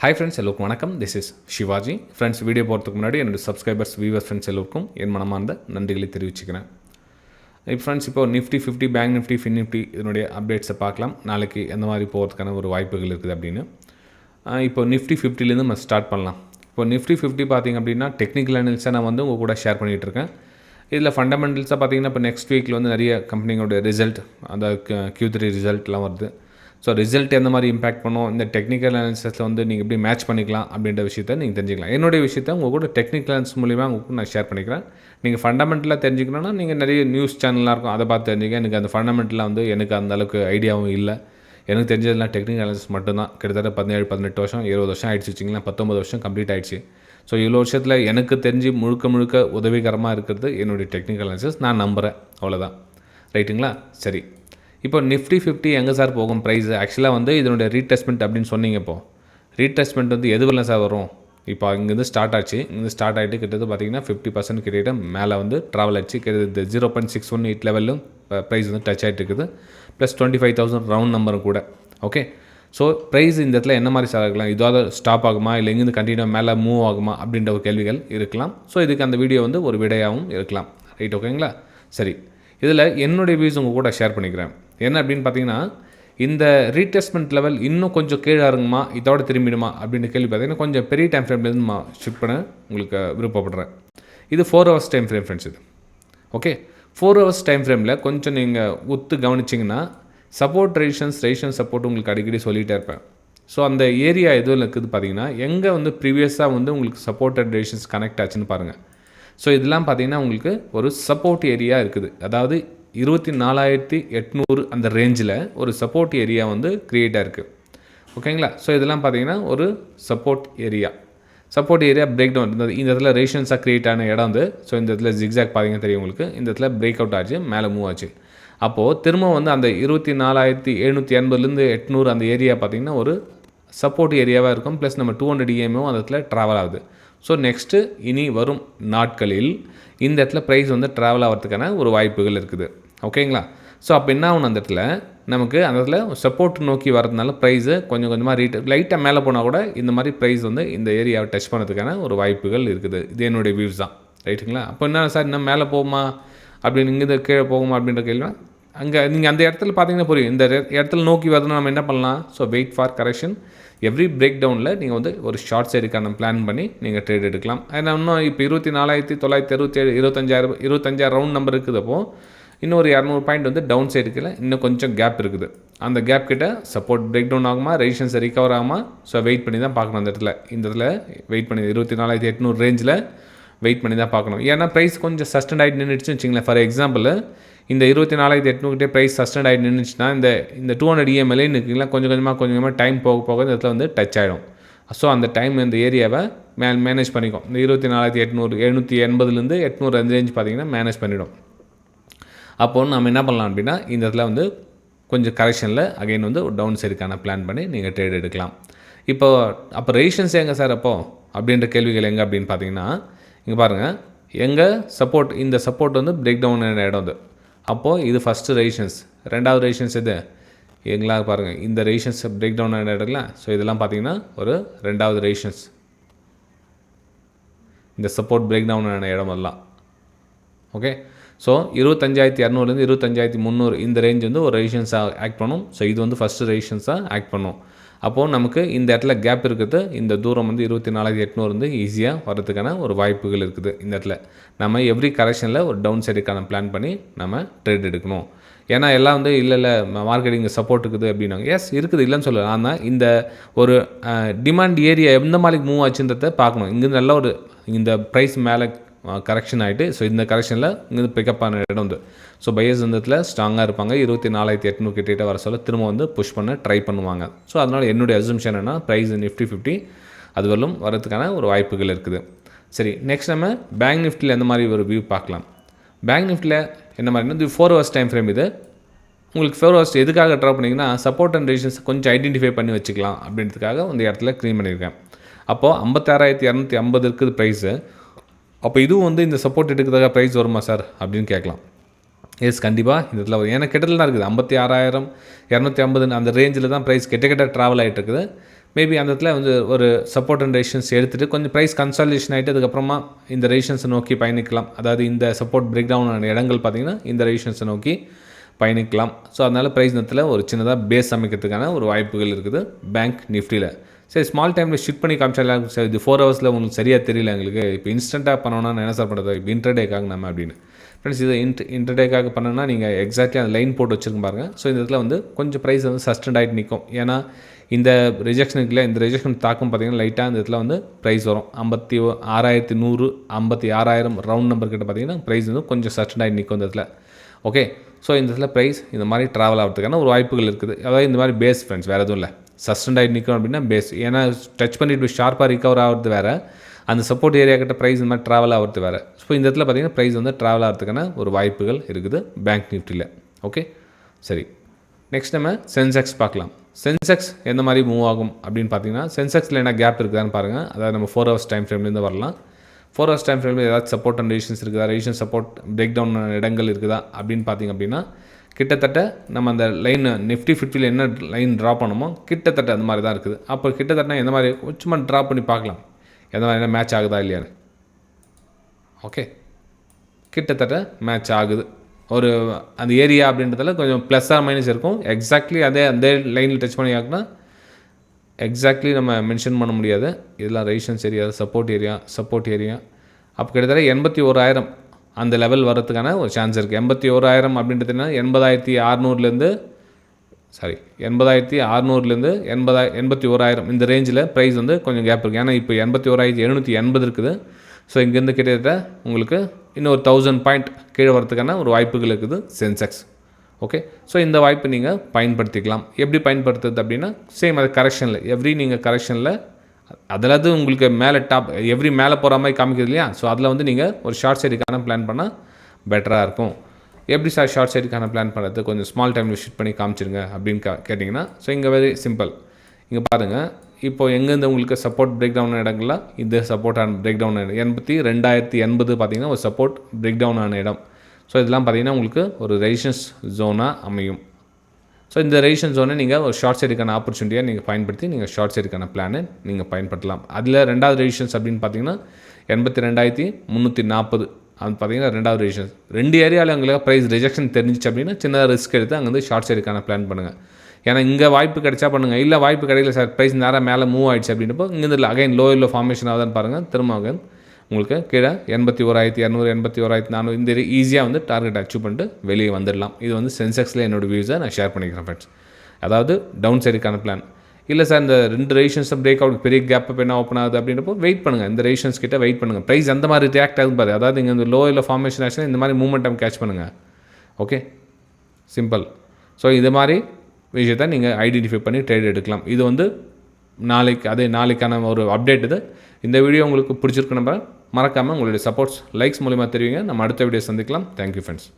Hi friends, எல்லோருக்கும் வணக்கம். This is Shivaji. Friends, video போகிறதுக்கு முன்னாடி என்னோட சப்ஸ்கிரைபர்ஸ், வியூவர்ஸ், ஃப்ரெண்ட்ஸ் எல்லோருக்கும் என் மனமார்ந்த நன்றிகளை தெரிவிச்சுக்கிறேன். ஃப்ரெண்ட்ஸ், இப்போ Nifty 50, bank Nifty, fin Nifty இதனுடைய அப்டேட்ஸை பார்க்கலாம். நாளைக்கு எந்த மாதிரி போகிறதுக்கான ஒரு வாய்ப்புகள் இருக்குது அப்படின்னு. இப்போ நிஃப்டி 50லேருந்து நம்ம ஸ்டார்ட் பண்ணலாம். இப்போ நிஃப்டி 50 பார்த்திங்க அப்படின்னா டெக்னிக்கல் அனாலிசிஸை நான் வந்து உங்கள் கூட ஷேர் பண்ணிகிட்டு இருக்கேன். இதில் ஃபண்டமெண்டல்ஸாக பார்த்திங்கன்னா இப்போ நெக்ஸ்ட் வீக்கில் வந்து நிறைய கம்பெனிங்களோட ரிசல்ட், அந்த Q3 ரிசல்ட்லாம் வருது. ஸோ ரிசல்ட் எந்த மாதிரி இம்பாக்ட் பண்ணும், இந்த டெக்னிக்கல் அனாலிசிஸில் வந்து நீங்கள் எப்படி மேட்ச் பண்ணிக்கலாம் அப்படின்ற விஷயத்தை நீங்கள் தெரிஞ்சுக்கலாம். என்னுடைய விஷயத்தை உங்கள் கூட டெக்னிக்கல் அனாலிசிஸ் மூலிமா உங்களுக்கு நான் ஷேர் பண்ணிக்கிறேன். நீங்கள் ஃபண்டமெண்டலாக தெரிஞ்சுக்கணுன்னா நீங்கள் நிறைய நியூஸ் சேனலாக இருக்கும், அதை பார்த்து தெரிஞ்சுக்க. எனக்கு அந்த ஃபண்டமெண்டலாக வந்து எனக்கு அந்த அளவுக்கு ஐடியாவும் இல்லை. எனக்கு தெரிஞ்சதெல்லாம் டெக்னிக்கல் அனாலிசிஸ் மட்டும்தான். கிட்டத்தட்ட 17-18 வருஷம், 20 வருஷம் ஆகிடுச்சு வச்சிங்களா, 19 வருஷம் கம்ப்ளீட் ஆகிடுச்சு. ஸோ இவ்வளோ வருஷத்தில் எனக்கு தெரிஞ்சு முழுக்க உதவிகரமாக இருக்கிறது என்னுடைய டெக்னிக்கல் அனாலிசிஸ். நான் நம்புகிறேன், அவ்வளோதான். ரைட்டுங்களா? சரி, இப்போ நிஃப்டி 50 எங்கே சார் போகும் ப்ரைஸ்? ஆக்சுவலாக வந்து இதனுடைய ரீடெஸ்ட்மெண்ட் அப்படின்னு சொன்னீங்க. இப்போது ரீடெஸ்ட்மெண்ட் வந்து எது வரலாம் சார் வரும்? இப்போ இங்கேருந்து ஸ்டார்ட் ஆச்சு, இங்கேருந்து ஸ்டார்ட் ஆகிட்டு கிட்டத்தட்ட பார்த்தீங்கன்னா 50% கிட்ட மேலே வந்து ட்ராவல் ஆச்சு. கிட்டத்தட்ட 0.618 லெவலும் ப்ரைஸ் வந்து டச் ஆகிட்டு இருக்குது. ப்ளஸ் 25,000 ரவுண்ட் நம்பரும் கூட. ஓகே, ஸோ ப்ரைஸ் இந்த இடத்துல என்ன மாதிரி சார் ஆகலாம்? இதாவது ஸ்டாப் ஆகுமா, இல்லை எங்கேருந்து கண்டினியூ மேலே மூவ் ஆகுமா அப்படின்ற ஒரு கேள்விகள் இருக்கலாம். ஸோ இதுக்கு அந்த வீடியோ வந்து ஒரு விடையாகவும் இருக்கலாம். ரைட், ஓகேங்களா? சரி, இதில் என்னுடைய வியூஸ் உங்கள் கூட ஷேர் பண்ணிக்கிறேன். என்ன அப்படின்னு பார்த்தீங்கன்னா, இந்த ரீடெஸ்ட்மெண்ட் லெவல் இன்னும் கொஞ்சம் கீழே இறங்குமா, இதோட திரும்பிடுமா அப்படின்னு கேள்வி பார்த்தீங்கன்னா கொஞ்சம் பெரிய டைம் ஃப்ரேம்லேருந்து நான் ஷிஃப்ட் பண்ண உங்களுக்கு விருப்பப்படுறேன். இது 4 hours டைம் ஃப்ரேம் ஃப்ரெண்ட்ஸ். இது ஓகே, 4 hours டைம் ஃப்ரேமில் கொஞ்சம் நீங்கள் ஒத்து கவனிச்சிங்கன்னா சப்போர்ட் ரெசிஸ்டன்ஸ் சப்போர்ட் உங்களுக்கு அடிக்கடி சொல்லிகிட்டே இருப்பேன். ஸோ அந்த ஏரியா எதுவும் இருக்குது பார்த்தீங்கன்னா, எங்கே வந்து ப்ரீவியஸாக வந்து உங்களுக்கு சப்போர்ட்டட் ரெசிஸ்டன்ஸ் கனெக்ட் ஆச்சுன்னு பாருங்கள். ஸோ இதெல்லாம் பார்த்தீங்கன்னா உங்களுக்கு ஒரு சப்போர்ட் ஏரியா இருக்குது. அதாவது 24,800 அந்த ரேஞ்சில் ஒரு சப்போர்ட் ஏரியா வந்து க்ரியேட் ஆகிருக்கு. ஓகேங்களா? ஸோ இதெல்லாம் பார்த்தீங்கன்னா ஒரு சப்போர்ட் ஏரியா பிரேக் டவுன். இந்த இடத்துல ரேஷன்ஸாக க்ரியேட் ஆன இடம் வந்து, ஸோ இந்த இடத்துல ஜிக்ஸாக் பார்த்தீங்கன்னா தெரியும் உங்களுக்கு. இந்த இடத்துல பிரேக் அவுட் ஆச்சு, மேலே மூவ் ஆச்சு. அப்போது திரும்ப வந்து அந்த 24,780லேருந்து 800 அந்த ஏரியா பார்த்திங்கன்னா ஒரு சப்போர்ட் ஏரியாவாக இருக்கும். ப்ளஸ் நம்ம 200 EMO அந்த இடத்துல ட்ராவல் ஆகுது. ஸோ நெக்ஸ்ட்டு இனி வரும் நாட்களில் இந்த இடத்துல ப்ரைஸ் வந்து ட்ராவல் ஆகிறதுக்கான ஒரு வாய்ப்புகள் இருக்குது. ஓகேங்களா? ஸோ அப்போ என்ன ஆகணும், அந்த இடத்துல நமக்கு அந்த இடத்துல சப்போர்ட் நோக்கி வரதுனால ப்ரைஸு கொஞ்சம் கொஞ்சமாக லைட்டாக மேலே போனால் கூட இந்த மாதிரி ப்ரைஸ் வந்து இந்த ஏரியாவை டச் பண்ணுறதுக்கான ஒரு வாய்ப்புகள் இருக்குது. இது என்னுடைய வியூஸ் தான். ரைட்டுங்களா? அப்போ என்ன சார், இன்னும் மேலே போகுமா அப்படின்னு, இங்கே கீழே போகுமா அப்படின்ற கேள்வி அங்கே நீங்கள் அந்த இடத்துல பார்த்தீங்கன்னா புரியும். இந்த இடத்துல நோக்கி வருதுன்னா நம்ம என்ன பண்ணலாம்? So wait for correction. Every break டவுனில் நீங்கள் வந்து ஒரு ஷார்ட் சைடுக்கான பிளான் பண்ணி நீங்கள் ட்ரேட் எடுக்கலாம். ஏன்னா இன்னும் இப்போ 24,967 25,000 ரவுண்ட் நம்பர் இருக்குது. அப்போது இன்னும் ஒரு 200 பாயிண்ட் வந்து டவுன் சைடுக்கில் இன்னும் கொஞ்சம் கேப் இருக்குது. அந்த கேப் கிட்ட சப்போர்ட் பிரேக் டவுன் ஆகுமா, ரெசிஸ்டன்ஸ் ரிகவர் ஆகுமா? ஸோ வெயிட் பண்ணி தான் பார்க்கணும். இந்த இடத்துல வெயிட் பண்ணி 24,800 ரேஞ்சில் வெயிட் பண்ணி தான் பார்க்கணும். ஏன்னா ப்ரைஸ் கொஞ்சம் சஸ்டெண்ட் ஆகிட்டு நின்றுச்சுன்னு வச்சிங்களேன். ஃபார் எக்ஸாம்பிள், இந்த 24,800 ப்ரைஸ் சஸ்டெண்ட் ஆகிட்டு நின்றுச்சுன்னா இந்த 200 EMLே நிற்கிங்களா, கொஞ்சம் கொஞ்சமாக டைம் போக இந்த இடத்துல வந்து டச் ஆகிடும். ஸோ அந்த டைம் இந்த ஏரியாவை மேனேஜ் பண்ணிக்கும். இந்த 24,800 780லேருந்து 800 அந்த ரேஞ்ச் பார்த்திங்கன்னா மேனேஜ் பண்ணிவிடும். அப்போது நம்ம என்ன பண்ணலாம் அப்படின்னா, இந்த இடத்துல வந்து கொஞ்சம் கரெக்ஷனில் அகைன் வந்து ஒரு டவுன் சைடுக்கான பிளான் பண்ணி நீங்கள் ட்ரேட் எடுக்கலாம். அப்போ ரெசிஸ்டன்ஸ் எங்கே சார் அப்படின்ற கேள்விகள் எங்கே அப்படின்னு பார்த்தீங்கன்னா, இங்கே பாருங்கள், எங்கே சப்போர்ட், இந்த சப்போர்ட் வந்து பிரேக் டவுன் இடம் வந்து. அப்போது இது ஃபஸ்ட்டு ரெசிஸ்டன்ஸ். ரெண்டாவது ரெசிஸ்டன்ஸ் இது எங்களா பாருங்கள், இந்த ரெசிஸ்டன்ஸ் பிரேக் டவுன் இடத்துல. ஸோ இதெல்லாம் பார்த்தீங்கன்னா ஒரு ரெண்டாவது ரெசிஸ்டன்ஸ். இந்த சப்போர்ட் பிரேக் டவுன் இடம் எல்லாம். ஓகே, ஸோ 25,200லேருந்து 25,300 இந்த ரேஞ்ச் வந்து ஒரு ரெசிஸ்டன்ஸாக ஆக்ட் பண்ணும். ஸோ இது வந்து ஃபஸ்ட்டு ரெசிஸ்டன்ஸாக ஆக்ட் பண்ணும். அப்போது நமக்கு இந்த இடத்துல கேப் இருக்குது. இந்த தூரம் வந்து 24,800 வந்து ஈஸியாக வரதுக்கான ஒரு வாய்ப்புகள் இருக்குது. இந்த இடத்துல நம்ம எவ்ரி கரெக்ஷனில் ஒரு டவுன் சைடுக்கான பிளான் பண்ணி நம்ம ட்ரேட் எடுக்கணும். ஏன்னா எல்லாம் வந்து இல்லை மார்க்கெட்டிங் சப்போர்ட் இருக்குது அப்படின்னாங்க. எஸ் இருக்குது, இல்லைன்னு சொல்லலை. ஆனால் இந்த ஒரு டிமாண்ட் ஏரியா எந்த மாதிரி மூவ் ஆச்சுன்றதை பார்க்கணும். இங்கே நல்ல ஒரு இந்த ப்ரைஸ் மேலே கரெக்ஷன் ஆகிட்டு, ஸோ இந்த கரெக்ஷனில் இங்கே பிக்கப் ஆன இடம் வந்து, ஸோ பையர்ஸ் இந்த இடத்துல ஸ்ட்ராங்காக இருப்பாங்க. 24,800 கிட்ட வர சொல்ல திரும்ப வந்து புஷ் பண்ண ட்ரை பண்ணுவாங்க. ஸோ அதனால் என்னுடைய அசம்ஷன் என்னென்னா, ப்ரைஸ் நிஃப்டி 50 அது வரலும் வரதுக்கான ஒரு வாய்ப்புகள் இருக்குது. சரி, நெக்ஸ்ட் நம்ம பேங்க் நிஃப்டியில் எந்த மாதிரி ஒரு வியூ பார்க்கலாம். பேங்க் நிஃப்டியில் என்ன மாதிரினா, இது 4 hours டைம் ஃப்ரேம். இது உங்களுக்கு 4 hours எதுக்காக ட்ரா பண்ணிங்கன்னா, சப்போர்ட் அண்ட் ரெசிஸ்டன்ஸ் கொஞ்சம் ஐடென்டிஃபை பண்ணி வச்சுக்கலாம் அப்படின்றதுக்காக இந்த இடத்துல க்ளீன் பண்ணியிருக்கேன். அப்போது 56,250 இருக்குது ப்ரைஸு. அப்போ இதுவும் வந்து இந்த சப்போர்ட் எடுக்கிறதாக ப்ரைஸ் வருமா சார் அப்படின்னு கேட்கலாம். எஸ், கண்டிப்பாக இந்த இடத்துல ஏன்னா கிட்டத்தில் தான் இருக்குது. 56,250 அந்த ரேஞ்சில் தான் ப்ரைஸ் கிட்ட ட்ராவல் ஆகிட்டு இருக்குது. மேபி அந்த இடத்துல வந்து ஒரு சப்போர்ட் அண்ட் ரெசிஸ்டன்ஸ் எடுத்துகிட்டு கொஞ்சம் ப்ரைஸ் கன்சாலிடேஷன் ஆகிட்டு அதுக்கப்புறமா இந்த ரெசிஸ்டன்ஸை நோக்கி பயணிக்கலாம். அதாவது இந்த சப்போர்ட் பிரேக் டவுன் ஆன இடங்கள் பார்த்திங்கன்னா இந்த ரெசிஸ்டன்ஸை நோக்கி பயணிக்கலாம். ஸோ அதனால் ப்ரைஸ் நேரத்தில் ஒரு சின்னதாக பேஸ் அமைக்கிறதுக்கான ஒரு வாய்ப்புகள் இருக்குது பேங்க் நிஃப்டியில். சரி, ஸ்மால் டைமில் ஷிஃப்ட் பண்ணி காமிச்சாலும் சார் இது 4 ஹவர்ஸில் உங்களுக்கு சரியாக தெரியல எங்களுக்கு, இப்போ இன்ஸ்டண்ட்டாக பண்ணோன்னா என்ன சார் பண்ணுறது, இப்போ இன்டர்டேக்காக நம்ம அப்படின்னு. ஃப்ரெண்ட்ஸ், இது இன்டர்டேக்காக பண்ணோன்னா நீங்கள் எக்ஸாக்ட்லி அந்த லைன் போட்டு வச்சுருக்க பாருங்கள். ஸோ இந்த இடத்துல வந்து கொஞ்சம் ப்ரைஸ் வந்து சஸ்டெண்ட் ஆகிட்டு நிற்கும். ஏன்னா இந்த ரிஜெக்ஷனுக்குள்ள இந்த ரிஜெக்ஷன் தாக்கம் பார்த்திங்கன்னா லைட்டாக இந்த இடத்துல வந்து ப்ரைஸ் வரும் 56,100 56,000 ரவுண்ட் நம்பர் கிட்ட பார்த்திங்கன்னா ப்ரைஸ் வந்து கொஞ்சம் சஸ்டெண்ட் ஆகி நிற்கும் இந்த இடத்துல. ஓகே, ஸோ இந்த இடத்துல ப்ரைஸ் இந்த மாதிரி ட்ராவல் ஆகிறதுக்கான ஒரு வாய்ப்புகள் இருக்குது. அதாவது இந்த மாதிரி பேஸ் ஃப்ரெண்ட்ஸ், வேறு எதுவும் இல்லை, சஸ்டெண்ட் ஆகி நிற்கும் அப்படின்னா பேஸ். ஏன்னா டச் பண்ணிட்டு ஷார்ப்பாக ரிகவர் ஆகிறது வேறு, அந்த சப்போர்ட் ஏரியா கிட்ட ப்ரைஸ் இந்த மாதிரி ட்ராவல் ஆகிறது வேறு. ஸோ இந்த இடத்துல பார்த்திங்கன்னா ப்ரைஸ் வந்து ட்ராவல் ஆகிறதுக்கான ஒரு வாய்ப்புகள் இருக்குது பேங்க் நிஃப்டியில். ஓகே, சரி, நெக்ஸ்ட் நம்ம சென்செக்ஸ் பார்க்கலாம். சென்செக்ஸ் எந்த மாதிரி மூவ் ஆகும் அப்படின்னு பார்த்தீங்கன்னா சென்செக்ஸில் என்ன கேப் இருக்குதான்னு பாருங்கள். அதாவது நம்ம 4 ஹவர்ஸ் டைம் ஃப்ரேம்லேருந்து வரலாம். 4 ஹவர்ஸ் டைம் ஃப்ரேமில் ஏதாவது சப்போர்ட் அண்ட் ரெசிஸ்டன்ஸ் இருக்குதா, ரெசிஸ்டன்ஸ் சப்போர்ட் பிரேக் டவுன் இடங்கள் இருக்குதா அப்படின்னு பார்த்திங்க அப்படின்னா கிட்டத்தட்ட நம்ம அந்த லைன் நிஃப்டி 50ல் என்ன லைன் ட்ரா பண்ணுமோ கிட்டத்தட்ட அந்த மாதிரி தான் இருக்குது. அப்போ கிட்டத்தட்ட எந்த மாதிரி சும்மா ட்ரா பண்ணி பார்க்கலாம் எந்த மாதிரி மேட்ச் ஆகுதா இல்லையான்னு. ஓகே, கிட்டத்தட்ட மேட்ச் ஆகுது. ஒரு அந்த ஏரியா அப்படின்றதுல கொஞ்சம் ப்ளஸ் ஆர் மைனஸ் இருக்கும். எக்ஸாக்ட்லி அதே லைனில் டச் பண்ணி ஆகுனா எக்ஸாக்ட்லி நம்ம மென்ஷன் பண்ண முடியாது. இதெல்லாம் ரெசிஸ்டன்ஸ் ஏரியா, சப்போர்ட் ஏரியா. அப்போ கிட்டத்தட்ட 81,000 அந்த லெவல் வரதுக்கான ஒரு சான்ஸ் இருக்குது. 81,000 அப்படின்றதுனா 80,600லேருந்து 81,000 இந்த ரேஞ்சில் ப்ரைஸ் வந்து கொஞ்சம் கேப் இருக்குது. ஏன்னா இப்போ 81,780 இருக்குது. ஸோ இங்கேருந்து கிட்டத்தட்ட உங்களுக்கு இன்னும் ஒரு 1000 பாயிண்ட் கீழே வரதுக்கான ஒரு வாய்ப்புகள் இருக்குது சென்செக்ஸ். ஓகே, ஸோ இந்த வாய்ப்பு நீங்கள் பயன்படுத்திக்கலாம். எப்படி பயன்படுத்துறது அப்படின்னா சேம் அது கரெக்ஷனில் நீங்கள் கரெக்ஷனில் அதில் உங்களுக்கு மேலே எவ்ரி மேலே போகிற மாதிரி காமிக்கிறது இல்லையா. ஸோ அதில் வந்து நீங்கள் ஒரு ஷார்ட் சைடுக்கான பிளான் பண்ணால் பெட்டராக இருக்கும். எப்படி சார் ஷார்ட் சைடுக்கான பிளான் பண்ணுறது, கொஞ்சம் ஸ்மால் டைமில் ஷிஃப்ட் பண்ணி காமிச்சிருங்க அப்படின்னு கேட்டிங்கன்னா ஸோ இங்கே வெரி சிம்பிள். இங்கே பாருங்கள், இப்போது எங்கேருந்து உங்களுக்கு சப்போர்ட் பிரேக் டவுன் இடங்கள்லாம் இந்த சப்போர்ட் ஆன பிரேக் டவுன் 82,080 பார்த்திங்கன்னா ஒரு சப்போர்ட் பிரேக் டவுன் ஆன இடம். ஸோ இதெல்லாம் பார்த்திங்கன்னா உங்களுக்கு ஒரு ரெசிஸ்டன்ஸ் ஜோனாக அமையும். ஸோ இந்த ரெசிஸ்டன்ஸ் ஜோனை நீங்கள் ஒரு ஷார்ட் சைடுக்கான ஆப்பர்ச்சுனிட்டியாக நீங்கள் பயன்படுத்தி நீங்கள் ஷார்ட் சைடுக்கான பிளானை நீங்கள் பயன்படுத்தலாம். அதில் ரெண்டாவது ரெசிஸ்டன்ஸ் அப்படின்னு பார்த்தீங்கன்னா 82,340 அது பார்த்திங்கன்னா ரெண்டாவது ரெசிஸ்டன்ஸ். 2 ஏரியாவில் உங்களுக்கு ப்ரைஸ் ரிஜெக்ஷன் தெரிஞ்சிச்சு அப்படின்னா சின்னதாக ரிஸ்க் எடுத்து அங்கே வந்து ஷார்ட் சைடுக்கான பிளான் பண்ணுங்கள். ஏன்னா இங்கே வாய்ப்பு கிடைச்சா பண்ணுங்கள், இல்லை வாய்ப்பு கிடைக்கல சார் ப்ரைஸ் நேராக மேலே மூவ் ஆகிடுச்சு அப்படின்றப்போ இங்கேருந்து அகைன் லோயில் ஃபார்மேஷன் ஆகுதான்னு பாருங்கள். திரும்ப அகைன் உங்களுக்கு கீழே 81,200 81,400 இந்த ஈஸியாக வந்து டார்கெட் அச்சீவ் பண்ணிட்டு வெளியே வந்துடலாம். இது வந்து சென்செக்ஸில் என்னோடய வியூஸை நான் ஷேர் பண்ணிக்கிறேன் ஃப்ரெண்ட்ஸ். அதாவது டவுன் சைடுக்கான பிளான் இல்லை சார், இந்த 2 ரெசிஸ்டன்ஸை பிரேக் அவுட் பெரிய கேப் இப்போ என்ன ஓப்பன் ஆகுது அப்படின்றப்போ வெயிட் பண்ணுங்கள். இந்த ரெசிஸ்டன்ஸ் கிட்ட வெயிட் பண்ணுங்கள். ப்ரைஸ் அந்த மாதிரி ரியாக்ட் ஆகுது பாரு. அதாவது இங்கே இந்த லோயில் ஃபார்மேஷன் ஆச்சுன்னா இந்த மாதிரி மூமெண்டம் கேட்ச் பண்ணுங்கள். Okay, simple. ஸோ இது மாதிரி விஷயத்தை நீங்கள் ஐடென்டிஃபை பண்ணி ட்ரேட் எடுக்கலாம். இது வந்து நாளைக்கான ஒரு அப்டேட் இது. இந்த வீடியோ உங்களுக்கு பிடிச்சிருக்கு, மறக்காமல் உங்களுடைய சப்போர்ட்ஸ் லைக்ஸ் மூலிமா தெரிவிங்க. நம்ம அடுத்த வீடியோ சந்திக்கலாம். Thank you friends.